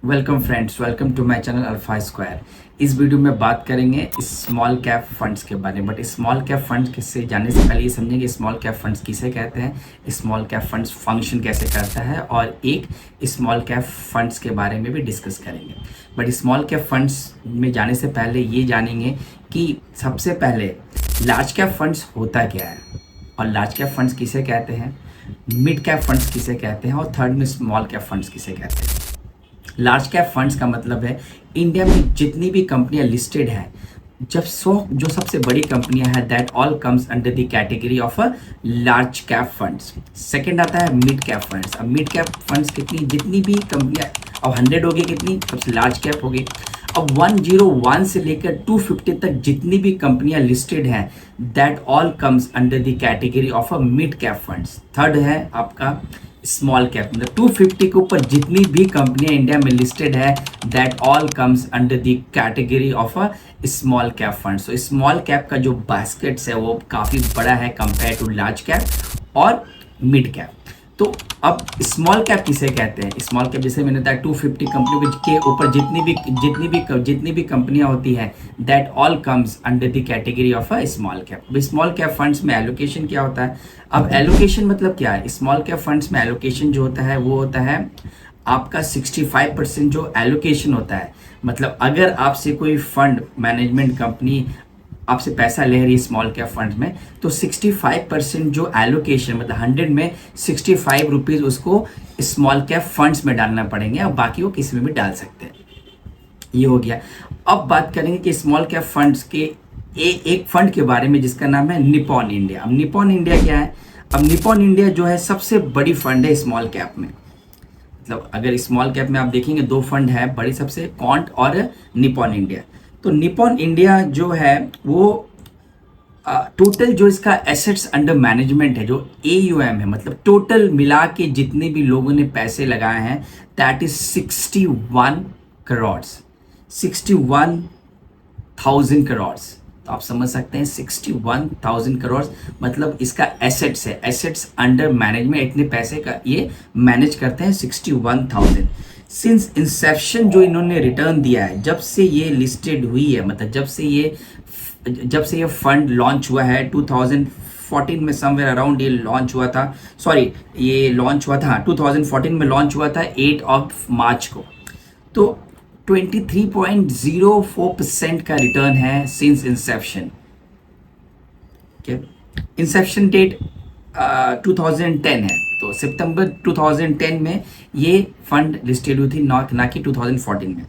Welcome friends, welcome to my channel Alpha Square. इस video में बात करेंगे स्मॉल कैप फंड्स के बारे में। बट स्मॉल कैप फंड्स किससे जाने से पहले ये समझेंगे स्मॉल कैप फंड्स किसे कहते हैं, स्मॉल कैप फंड्स फंक्शन कैसे करता है, और एक स्मॉल कैप फंड्स के बारे में भी डिस्कस करेंगे। बट स्मॉल कैप फंड्स में जाने से पहले ये जानेंगे कि सबसे पहले लार्ज कैप फंड्स होता क्या है, और लार्ज कैप फंड्स किसे कहते हैं, मिड कैप फंड्स किसे कहते हैं, और थर्ड में स्मॉल कैप फंड्स किसे कहते हैं। लार्ज कैप फंड्स का मतलब है इंडिया में जितनी भी कंपनियां लिस्टेड हैं, जब जो सबसे बड़ी कंपनियां हैं, that all comes under the category of a large cap funds. Second आता है मिड कैप फंड्स। अब मिड कैप फंड्स कितनी, जितनी भी कंपनियां, अब 100 हो गई कितनी, सबसे लार्ज कैप हो गई। अब 101 से लेकर 250 तक जितनी भी कंपनियां लिस्टेड हैं, that all comes under the category of a mid cap funds. Third है आपका स्मॉल कैप, मतलब 250 के ऊपर जितनी भी कंपनियां इंडिया में लिस्टेड है, that all comes under the category of a small cap fund. So small cap का जो बास्केट्स है वो काफ़ी बड़ा है कंपेयर टू लार्ज कैप और मिड कैप। तो अब स्मॉल कैप किसे कहते हैं, स्मॉल कैप जैसे मैंने बताया 250 कंपनियों के ऊपर जितनी भी कंपनियां होती हैं, that all comes under the category of a small cap. अब स्मॉल कैप फंड्स में एलोकेशन क्या होता है, अब एलोकेशन मतलब क्या है, स्मॉल कैप फंड्स में एलोकेशन जो होता है वो होता है आपका 65% जो एलोकेशन होता है। मतलब अगर आपसे कोई फंड मैनेजमेंट कंपनी आपसे पैसा ले रही है स्मॉल कैप फंड में, तो 65% जो एलोकेशन, मतलब 100 में 65 रुपीज़ उसको स्मॉल कैप फंड्स में डालना पड़ेंगे, और बाकी वो किसी में भी डाल सकते हैं। ये हो गया। अब बात करेंगे कि स्मॉल कैप फंड्स के एक फंड के बारे में जिसका नाम है निपॉन इंडिया। अब निपॉन इंडिया क्या है, अब निपॉन इंडिया जो है सबसे बड़ी फंड है स्मॉल कैप में। मतलब अगर स्मॉल कैप में आप देखेंगे दो फंड है बड़ी, सबसे क्वांट और निपॉन इंडिया। तो निपॉन इंडिया जो है वो टोटल जो इसका एसेट्स अंडर मैनेजमेंट है, जो AUM है, मतलब टोटल मिला के जितने भी लोगों ने पैसे लगाए हैं, दैट इज 61 करोड़, 61,000 करोड़। तो आप समझ सकते हैं 61,000 करोड़ मतलब इसका एसेट्स है, एसेट्स अंडर मैनेजमेंट, इतने पैसे का ये मैनेज करते हैं 61,000। सिंस इंसेप्शन जो इन्होंने रिटर्न दिया है, जब से ये लिस्टेड हुई है, मतलब जब से ये फंड लॉन्च हुआ है 2014 में, समवेयर अराउंड ये लॉन्च हुआ था, सॉरी ये लॉन्च हुआ था 2014 में, लॉन्च हुआ था 8 मार्च को। तो 23.04% का रिटर्न है सिंस इंसेप्शन। इंसेप्शन डेट 2010 है, तो सितंबर 2010 में ये फंड लिस्टेड हुई थी, ना कि 2014 में।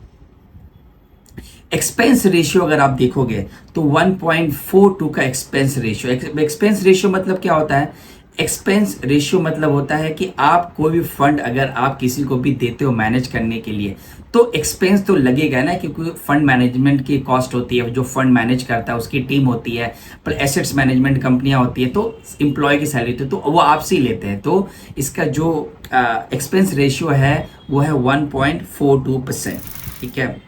एक्सपेंस रेशियो अगर आप देखोगे तो 1.42 का एक्सपेंस रेशियो। एक्सपेंस रेशियो मतलब क्या होता है, एक्सपेंस रेशियो मतलब होता है कि आप कोई भी फंड अगर आप किसी को भी देते हो मैनेज करने के लिए, तो एक्सपेंस तो लगेगा ना, क्योंकि फंड मैनेजमेंट की कॉस्ट होती है, जो फंड मैनेज करता है उसकी टीम होती है, पर एसेट्स मैनेजमेंट कंपनियां होती है, तो एम्प्लॉय की सैलरी होती है, तो वो आपसे ही लेते हैं। तो इसका जो एक्सपेंस रेशियो है वो है 1.42%। ठीक है,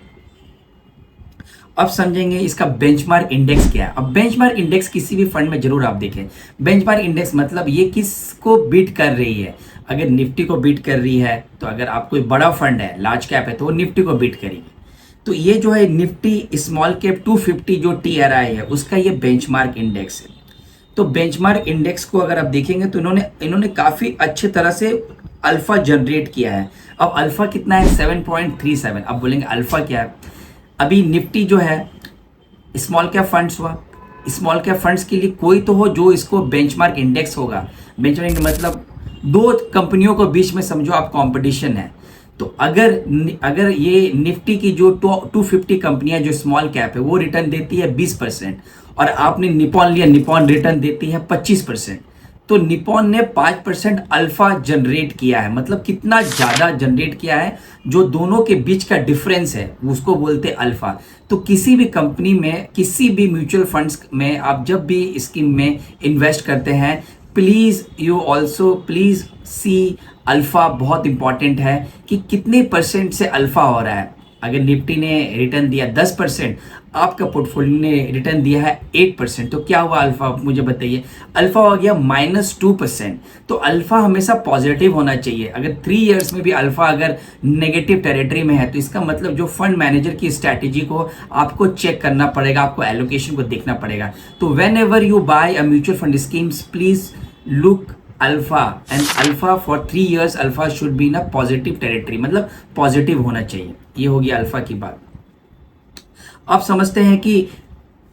अब समझेंगे इसका बेंचमार्क इंडेक्स क्या है। अब बेंचमार्क इंडेक्स किसी भी फंड में जरूर आप देखें, बेंचमार्क इंडेक्स मतलब ये किसको बीट कर रही है। अगर निफ्टी को बीट कर रही है, तो अगर आप कोई बड़ा फंड है, लार्ज कैप है, तो वो निफ्टी को बीट करेगी। तो ये जो है निफ्टी स्मॉल कैप 250 जो TRI है, उसका ये बेंचमार्क इंडेक्स है। तो बेंचमार्क इंडेक्स को अगर आप देखेंगे तो इन्होंने काफी अच्छे तरह से अल्फा जनरेट किया है। अब अल्फा कितना है, 7.37। अब बोलेंगे अल्फा क्या है, अभी निफ्टी जो है स्मॉल कैप फंड्स हुआ, स्मॉल कैप फंड्स के लिए कोई तो हो जो इसको बेंचमार्क इंडेक्स होगा। बेंचमार्क मतलब दो कंपनियों को बीच में समझो आप कंपटीशन है। तो अगर ये निफ्टी की जो 250 कंपनियां जो स्मॉल कैप है वो रिटर्न देती है 20%, और आपने निपॉन लिया, निपॉन रिटर्न देती है 25%, तो निपॉन ने 5% अल्फा जनरेट किया है। मतलब कितना ज्यादा जनरेट किया है, जो दोनों के बीच का डिफरेंस है उसको बोलते हैं अल्फा। तो किसी भी कंपनी में, किसी भी म्यूचुअल फंड्स में आप जब भी स्कीम में इन्वेस्ट करते हैं, please you also please see alpha. बहुत इंपॉर्टेंट है कि कितने परसेंट से अल्फा हो रहा है। अगर निफ्टी ने रिटर्न दिया 10%, आपका पोर्टफोलियो ने रिटर्न दिया है 8%, तो क्या हुआ अल्फा, मुझे बताइए। अल्फा हो गया -2%। तो अल्फा हमेशा पॉजिटिव होना चाहिए। अगर 3 इयर्स में भी अल्फा अगर नेगेटिव टेरिटरी में है, तो इसका मतलब जो फंड मैनेजर की स्ट्रैटेजी को आपको चेक करना पड़ेगा, आपको एलोकेशन को देखना पड़ेगा। तो whenever you buy a mutual fund schemes, please look alpha, and alpha for 3 years alpha should be in a positive territory, मतलब पॉजिटिव होना चाहिए। ये हो गया अल्फा की बात। अब समझते हैं कि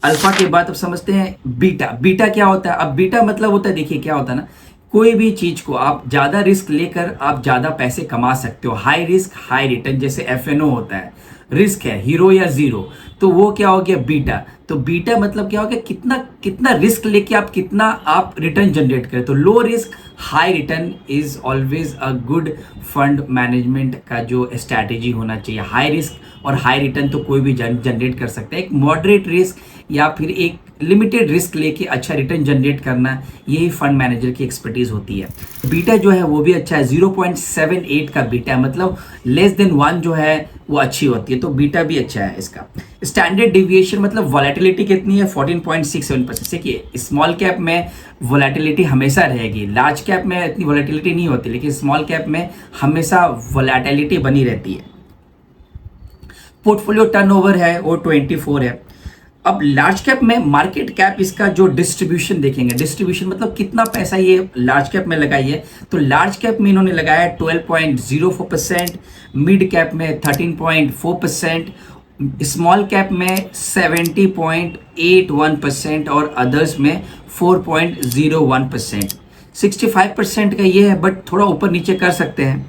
अल्फा के बाद अब समझते हैं बीटा। बीटा क्या होता है? अब बीटा मतलब होता है, देखिए क्या होता है ना, कोई भी चीज को आप ज्यादा रिस्क लेकर आप ज्यादा पैसे कमा सकते हो। हाई रिस्क हाई रिटर्न, जैसे एफएनओ होता है, रिस्क है हीरो या जीरो, तो वो क्या हो गया बीटा। तो बीटा मतलब क्या हो गया, कितना कितना रिस्क लेके आप कितना आप रिटर्न जनरेट करें। तो low risk high return is always a good fund management का जो स्ट्रैटेजी होना चाहिए। हाई रिस्क और हाई रिटर्न तो कोई भी जनरेट कर सकता है। एक मॉडरेट रिस्क या फिर एक लिमिटेड रिस्क लेके अच्छा रिटर्न जनरेट करना, यही फंड मैनेजर की एक्सपर्टीज होती है। बीटा जो है वो भी अच्छा है, 0.78 का बीटा है, मतलब <1 जो है वो अच्छी होती है, तो बीटा भी अच्छा है इसका। स्टैंडर्ड डिविएशन मतलब वॉलेटिलिटी कितनी है, 14.67%। देखिए स्मॉल कैप में वॉलेटिलिटी हमेशा रहेगी, लार्ज कैप में इतनी वॉलेटिलिटी नहीं होती, लेकिन स्मॉल कैप में हमेशा वॉलेटिलिटी बनी रहती है। पोर्टफोलियो टर्नओवर है वो 24 है। अब लार्ज कैप में मार्केट कैप, इसका जो डिस्ट्रीब्यूशन देखेंगे, डिस्ट्रीब्यूशन मतलब कितना पैसा ये लार्ज कैप में लगाई है, तो लार्ज कैप में इन्होंने लगाया 12.04%, मिड कैप में 13.4%, स्मॉल कैप में 70.81% और अदर्स में 4.01%। 65% का ये है, बट थोड़ा ऊपर नीचे कर सकते हैं,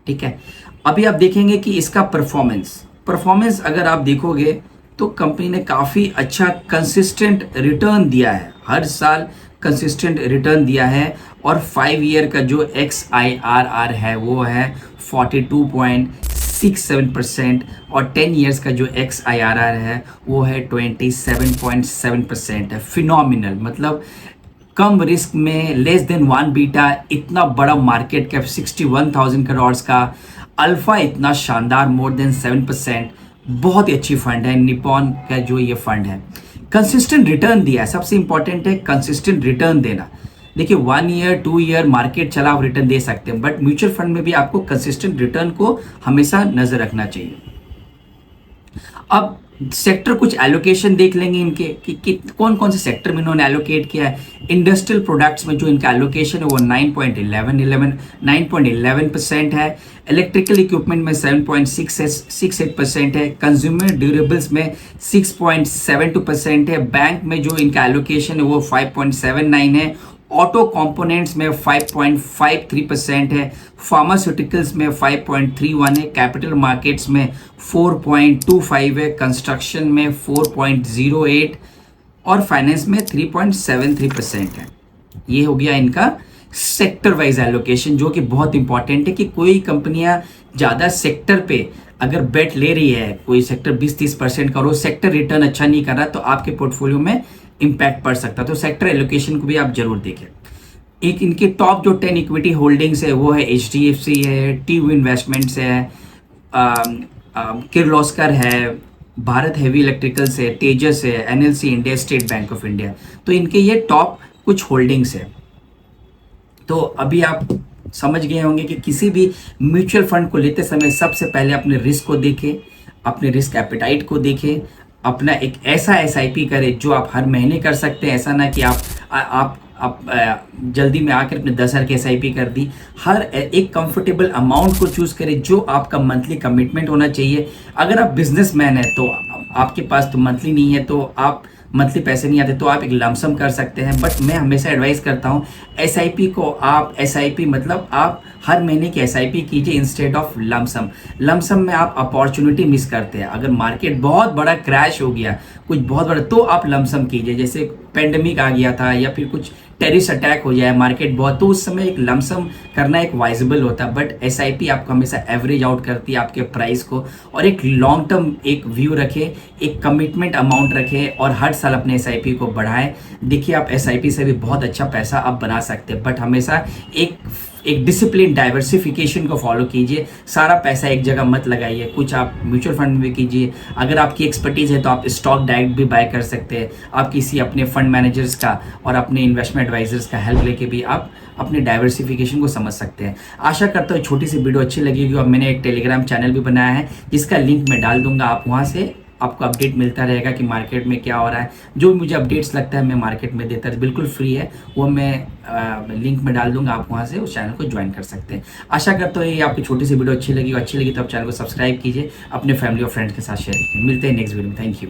ठीक है। अभी आप देखेंगे कि इसका परफॉर्मेंस अगर आप देखोगे तो कंपनी ने काफ़ी अच्छा कंसिस्टेंट रिटर्न दिया है, हर साल कंसिस्टेंट रिटर्न दिया है। और 5 ईयर का जो XIRR है वो है 42.67%, और 10 ईयर्स का जो XIRR है वो है 27.7% है। फिनोमिनल, मतलब कम रिस्क में <1 बीटा, इतना बड़ा मार्केट कैप 61,000 करोड़ का, अल्फा इतना शानदार more than 7%, बहुत ही अच्छी फंड है। निपॉन का जो ये फंड है कंसिस्टेंट रिटर्न दिया है, सबसे इंपॉर्टेंट है कंसिस्टेंट रिटर्न देना। देखिए 1 ईयर 2 ईयर मार्केट चला आप रिटर्न दे सकते हैं, बट म्यूचुअल फंड में भी आपको कंसिस्टेंट रिटर्न को हमेशा नजर रखना चाहिए। अब सेक्टर कुछ एलोकेशन देख लेंगे इनके कि कौन कौन से सेक्टर में इन्होंने एलोकेट किया है। इंडस्ट्रियल प्रोडक्ट्स में जो इनका एलोकेशन है वो 9.11% है। इलेक्ट्रिकल इक्विपमेंट में 7.68% है। कंज्यूमर ड्यूरेबल्स में 6.72% है। बैंक में जो इनका एलोकेशन है वो 5.79 है। ऑटो कंपोनेंट्स में 5.53% है। फार्मास्यूटिकल्स में 5.31 है। कैपिटल मार्केट्स में 4.25 है। कंस्ट्रक्शन में 4.08 और फाइनेंस में 3.73% है। ये हो गया इनका सेक्टर वाइज एलोकेशन, जो कि बहुत इंपॉर्टेंट है कि कोई कंपनियां ज़्यादा सेक्टर पे अगर बेट ले रही है, कोई सेक्टर 20-30% का, और वो सेक्टर रिटर्न अच्छा नहीं कर रहा, तो आपके पोर्टफोलियो में इम्पैक्ट पड़ सकता है। तो सेक्टर एलोकेशन को भी आप जरूर देखें। एक इनके टॉप जो 10 इक्विटी होल्डिंग्स है वो है HDFC है, TU इन्वेस्टमेंट्स है, किर्लोस्कर है, भारत हेवी इलेक्ट्रिकल्स है, तेजस है, NLC India, state bank of India. तो इनके ये टॉप कुछ होल्डिंग्स है। तो अभी आप समझ गए होंगे कि किसी भी म्यूचुअल फंड को लेते समय सबसे पहले अपने रिस्क को देखें, अपने रिस्क एपेटाइट को देखें, अपना एक ऐसा SIP करें जो आप हर महीने कर सकते हैं। ऐसा ना कि आप जल्दी में आकर अपने 10,000 की SIP कर दी। हर एक कंफर्टेबल अमाउंट को चूज करें जो आपका मंथली कमिटमेंट होना चाहिए। अगर आप बिजनेसमैन हैं तो आपके पास तो मंथली नहीं है, तो आप मंथली पैसे नहीं आते, तो आप एक लमसम कर सकते हैं। बट मैं हमेशा एडवाइस करता हूँ SIP को आप SIP मतलब आप हर महीने की SIP कीजिए इंस्टेड ऑफ लमसम। लमसम में आप अपॉर्चुनिटी मिस करते हैं। अगर मार्केट बहुत बड़ा क्रैश हो गया, कुछ बहुत बड़ा, तो आप लमसम कीजिए। जैसे पेंडेमिक आ गया था या फिर कुछ टेररिस्ट अटैक हो जाए मार्केट बहुत, तो उस समय एक लमसम करना एक वाइजेबल होता है। बट SIP आपको हमेशा एवरेज आउट करती है आपके प्राइस को, और एक लॉन्ग टर्म एक व्यू रखे, एक कमिटमेंट अमाउंट रखे, और हर साल अपने SIP को बढ़ाएं। देखिए आप SIP से भी बहुत अच्छा पैसा आप बना सकते हैं, बट हमेशा एक एक डिसिप्लिन डाइवर्सिफिकेशन को फॉलो कीजिए। सारा पैसा एक जगह मत लगाइए, कुछ आप म्यूचुअल फंड में भी कीजिए। अगर आपकी एक्सपर्टीज है तो आप स्टॉक डायरेक्ट भी बाय कर सकते हैं। आप किसी अपने फंड मैनेजर्स का और अपने इन्वेस्टमेंट एडवाइजर्स का हेल्प लेके भी आप अपने डाइवर्सिफिकेशन को समझ सकते हैं। आशा करता हूँ छोटी सी वीडियो अच्छी लगी होगी। और मैंने एक टेलीग्राम चैनल भी बनाया है जिसका लिंक मैं डाल दूंगा, आप वहाँ से आपको अपडेट मिलता रहेगा कि मार्केट में क्या हो रहा है। जो भी मुझे अपडेट्स लगता है मैं मार्केट में देता है, बिल्कुल फ्री है, वो मैं लिंक में डाल दूंगा, आप वहाँ से उस चैनल को ज्वाइन कर सकते हैं। आशा करता हूँ ये आपकी छोटी सी वीडियो अच्छी लगी तो आप चैनल को सब्सक्राइब कीजिए, अपने फैमिली और फ्रेंड्स के साथ शेयर कीजिए। मिलते हैं नेक्स्ट वीडियो में। Thank you.